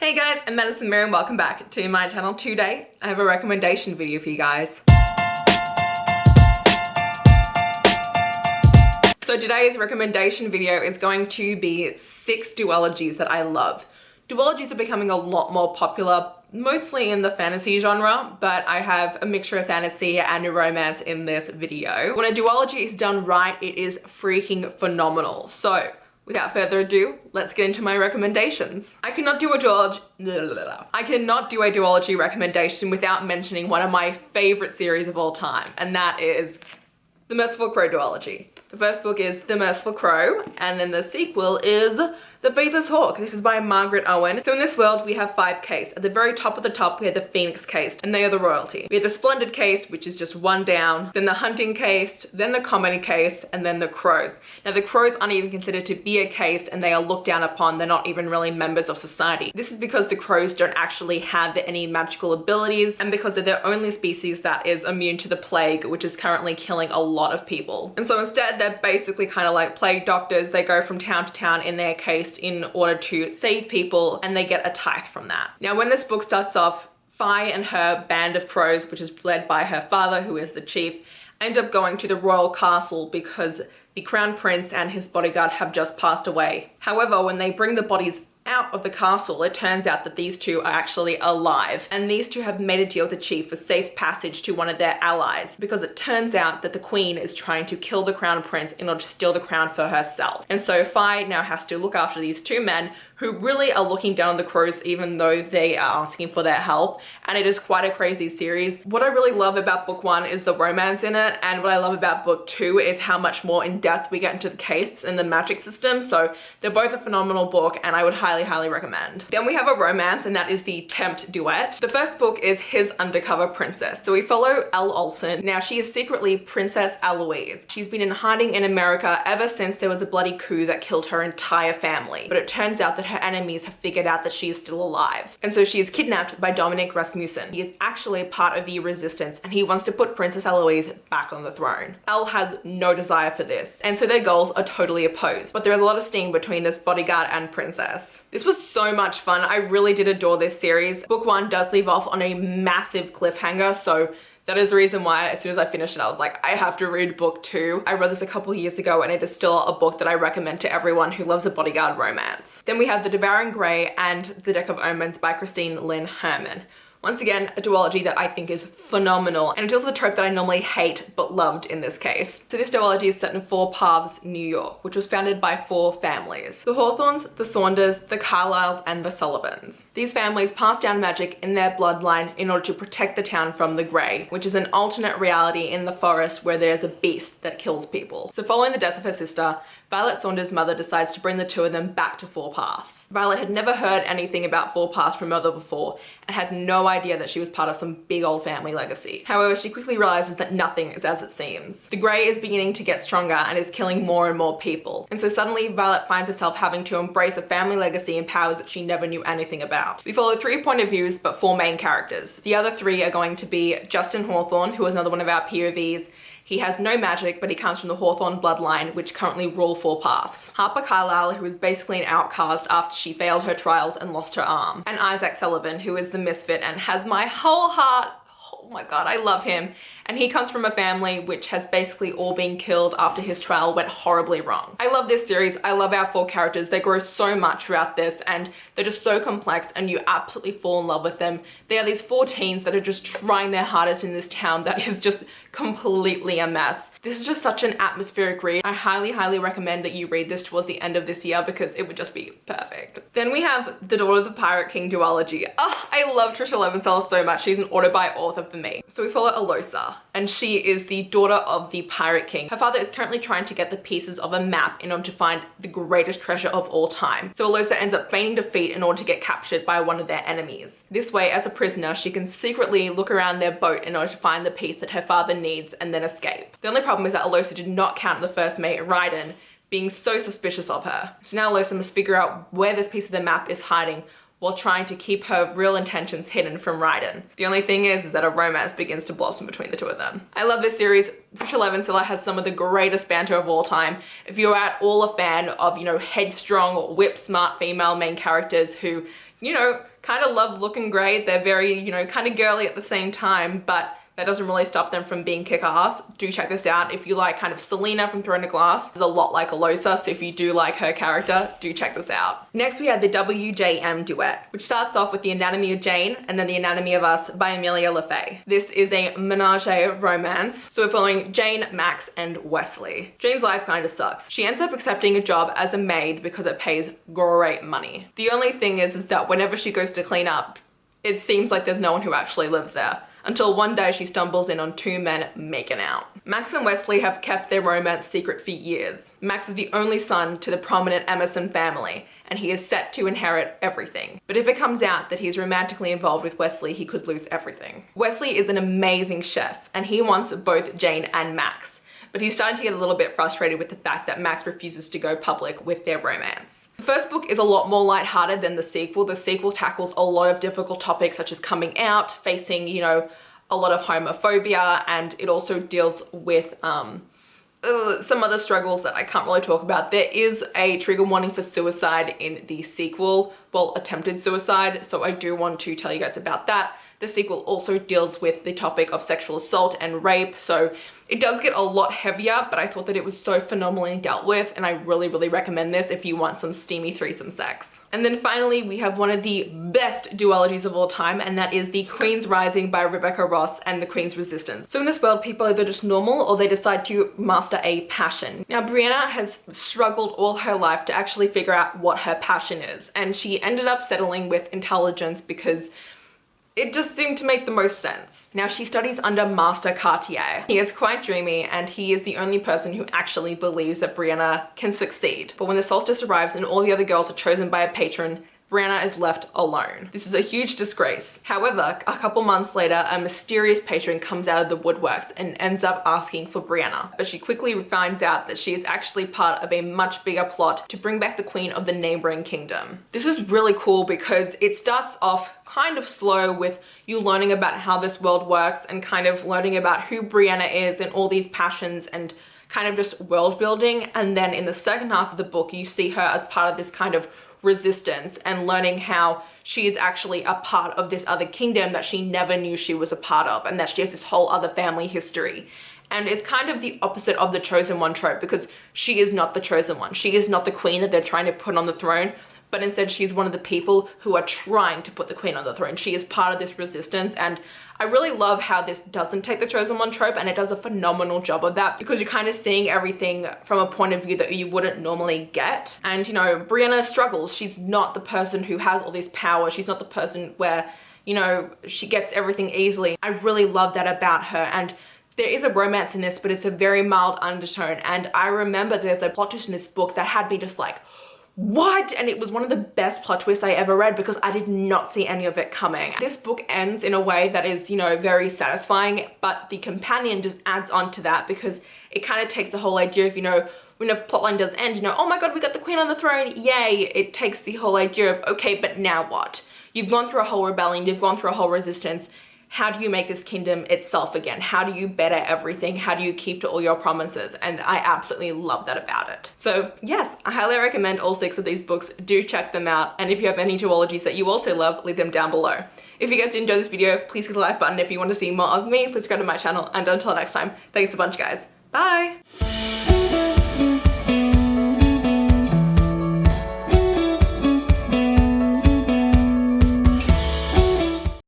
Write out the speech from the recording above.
Hey guys, I'm Madison Mary and welcome back to my channel. Today I have a recommendation video for you guys. So today's recommendation video is going to be 6 duologies that I love. Duologies are becoming a lot more popular, mostly in the fantasy genre, but I have a mixture of fantasy and romance in this video. When a duology is done right, it is freaking phenomenal. So without further ado, let's get into my recommendations. I cannot do a duology recommendation without mentioning one of my favorite series of all time, and that is the Merciful Crow duology. The first book is The Merciful Crow, and then the sequel is The Faithless Hawk. This is by Margaret Owen. So in this world, we have 5 castes. At the very top of the top, we have the Phoenix caste, and they are the royalty. We have the Splendid caste, which is just one down, then the Hunting caste, then the Common caste, and then the Crows. Now the Crows aren't even considered to be a caste, and they are looked down upon. They're not even really members of society. This is because the Crows don't actually have any magical abilities, and because they're the only species that is immune to the plague, which is currently killing a lot of people. And so instead, they're basically kind of like plague doctors. They go from town to town in their caste in order to save people, and they get a tithe from that. Now when this book starts off, Fi and her band of crows, which is led by her father, who is the chief, end up going to the royal castle because the crown prince and his bodyguard have just passed away. However, when they bring the bodies out of the castle, it turns out that these two are actually alive, and these two have made a deal with the chief for safe passage to one of their allies, because it turns out that the queen is trying to kill the crown prince in order to steal the crown for herself. And so Fi now has to look after these two men who really are looking down on the crows even though they are asking for their help, and it is quite a crazy series. What I really love about book 1 is the romance in it, and what I love about book 2 is how much more in depth we get into the castes and the magic system. So they're both a phenomenal book, and I would highly recommend. Then we have a romance, and that is the Tempted Duet. The first book is His Undercover Princess. So we follow ɪḻsᴛ. Now she is secretly Princess Eloise. She's been in hiding in America ever since there was a bloody coup that killed her entire family, but it turns out that her enemies have figured out that she is still alive. And so she is kidnapped by Dominic Rasmussen. He is actually part of the resistance, and he wants to put Princess Eloise back on the throne. Elle has no desire for this, and so their goals are totally opposed. But there is a lot of steam between this bodyguard and princess. This was so much fun. I really did adore this series. Book 1 does leave off on a massive cliffhanger, so that is the reason why as soon as I finished it, I was like, I have to read book 2. I read this a couple years ago, and it is still a book that I recommend to everyone who loves a bodyguard romance. Then we have The Devouring Grey and The Deck of Omens by Christine Lynn Herman. Once again, a duology that I think is phenomenal, and it deals with a trope that I normally hate but loved in this case. So this duology is set in Four Paths, New York, which was founded by 4 families: the Hawthorns, the Saunders, the Carlyles, and the Sullivans. These families pass down magic in their bloodline in order to protect the town from the Grey, which is an alternate reality in the forest where there's a beast that kills people. So following the death of her sister, Violet Saunders' mother decides to bring the two of them back to Four Paths. Violet had never heard anything about Four Paths from her mother before, and had no idea that she was part of some big old family legacy. However, she quickly realizes that nothing is as it seems. The Grey is beginning to get stronger and is killing more and more people. And so suddenly Violet finds herself having to embrace a family legacy and powers that she never knew anything about. We follow 3 point of views, but 4 main characters. The other 3 are going to be Justin Hawthorne, who is another one of our POVs. He has no magic, but he comes from the Hawthorne bloodline, which currently rule Four Paths. Harper Carlyle, who is basically an outcast after she failed her trials and lost her arm. And Isaac Sullivan, who is the misfit and has my whole heart. Oh my god, I love him. And he comes from a family which has basically all been killed after his trial went horribly wrong. I love this series. I love our 4 characters. They grow so much throughout this, and they're just so complex, and you absolutely fall in love with them. They are these 4 teens that are just trying their hardest in this town that is just completely a mess. This is just such an atmospheric read. I highly recommend that you read this towards the end of this year because it would just be perfect. Then we have The Daughter of the Pirate King duology. Oh, I love Trisha Leventhal so much. She's an auto-buy author for me. So we follow ɪḻsᴛ, and she is the daughter of the Pirate King. Her father is currently trying to get the pieces of a map in order to find the greatest treasure of all time. So ɪḻsᴛ ends up feigning defeat in order to get captured by one of their enemies. This way, as a prisoner, she can secretly look around their boat in order to find the piece that her father needs and then escape. The only problem is that ɪḻsᴛ did not count the first mate, Ryden, being so suspicious of her. So now ɪḻsᴛ must figure out where this piece of the map is hiding while trying to keep her real intentions hidden from Ryden. The only thing is that a romance begins to blossom between the two of them. I love this series. Trisha Leventhal has some of the greatest banter of all time. If you're at all a fan of, headstrong, whip smart female main characters who, kind of love looking great. They're very, you know, kind of girly at the same time, but that doesn't really stop them from being kick-ass. Do check this out. If you like kind of Selena from Throne of Glass, is a lot like ɪḻsᴏᴏ, so if you do like her character, do check this out. Next we have the WJM duet, which starts off with The Anatomy of Jane and then The Anatomy of Us by Amelia Le Fay. This is a menage romance, so we're following Jane, Max, and Wesley. Jane's life kind of sucks. She ends up accepting a job as a maid because it pays great money. The only thing is that whenever she goes to clean up, it seems like there's no one who actually lives there. Until one day she stumbles in on two men making out. Max and Wesley have kept their romance secret for years. Max is the only son to the prominent Emerson family, and he is set to inherit everything. But if it comes out that he's romantically involved with Wesley, he could lose everything. Wesley is an amazing chef, and he wants both Jane and Max. But he's starting to get a little bit frustrated with the fact that Max refuses to go public with their romance. The first book is a lot more lighthearted than the sequel. The sequel tackles a lot of difficult topics such as coming out, facing, you know, a lot of homophobia, and it also deals with some other struggles that I can't really talk about. There is a trigger warning for suicide in the sequel, well, attempted suicide, so I do want to tell you guys about that. The sequel also deals with the topic of sexual assault and rape, so it does get a lot heavier, but I thought that it was so phenomenally dealt with, and I really recommend this if you want some steamy threesome sex. And then finally, we have one of the best duologies of all time, and that is The Queen's Rising by Rebecca Ross and The Queen's Resistance. So in this world, people are either just normal or they decide to master a passion. Now, Brianna has struggled all her life to actually figure out what her passion is, and she ended up settling with intelligence because it just seemed to make the most sense. Now she studies under Master Cartier. He is quite dreamy and he is the only person who actually believes that Brianna can succeed. But when the solstice arrives and all the other girls are chosen by a patron, Brianna is left alone. This is a huge disgrace. However, a couple months later, a mysterious patron comes out of the woodworks and ends up asking for Brianna. But she quickly finds out that she is actually part of a much bigger plot to bring back the queen of the neighboring kingdom. This is really cool because it starts off kind of slow with you learning about how this world works and kind of learning about who Brianna is and all these passions and kind of just world building. And then in the second half of the book, you see her as part of this kind of resistance and learning how she is actually a part of this other kingdom that she never knew she was a part of, and that she has this whole other family history. And it's kind of the opposite of the chosen one trope because she is not the chosen one. She is not the queen that they're trying to put on the throne, but instead she's one of the people who are trying to put the queen on the throne. She is part of this resistance, and I really love how this doesn't take the chosen one trope, and it does a phenomenal job of that because you're kind of seeing everything from a point of view that you wouldn't normally get. And you know, Brianna struggles. She's not the person who has all this power. She's not the person where, you know, she gets everything easily. I really love that about her, and there is a romance in this, but it's a very mild undertone. And I remember there's a plot twist in this book that had me just like, what? And it was one of the best plot twists I ever read because I did not see any of it coming. This book ends in a way that is, you know, very satisfying, but the companion just adds on to that because it kind of takes the whole idea of, you know, when a plotline does end, you know, oh my god, we got the queen on the throne, yay. It takes the whole idea of, okay, but now what? You've gone through a whole rebellion, you've gone through a whole resistance. How do you make this kingdom itself again? How do you better everything? How do you keep to all your promises? And I absolutely love that about it. So yes, I highly recommend all 6 of these books. Do check them out. And if you have any duologies that you also love, leave them down below. If you guys did enjoy this video, please hit the like button. If you want to see more of me, please subscribe to my channel. And until next time, thanks a bunch, guys. Bye!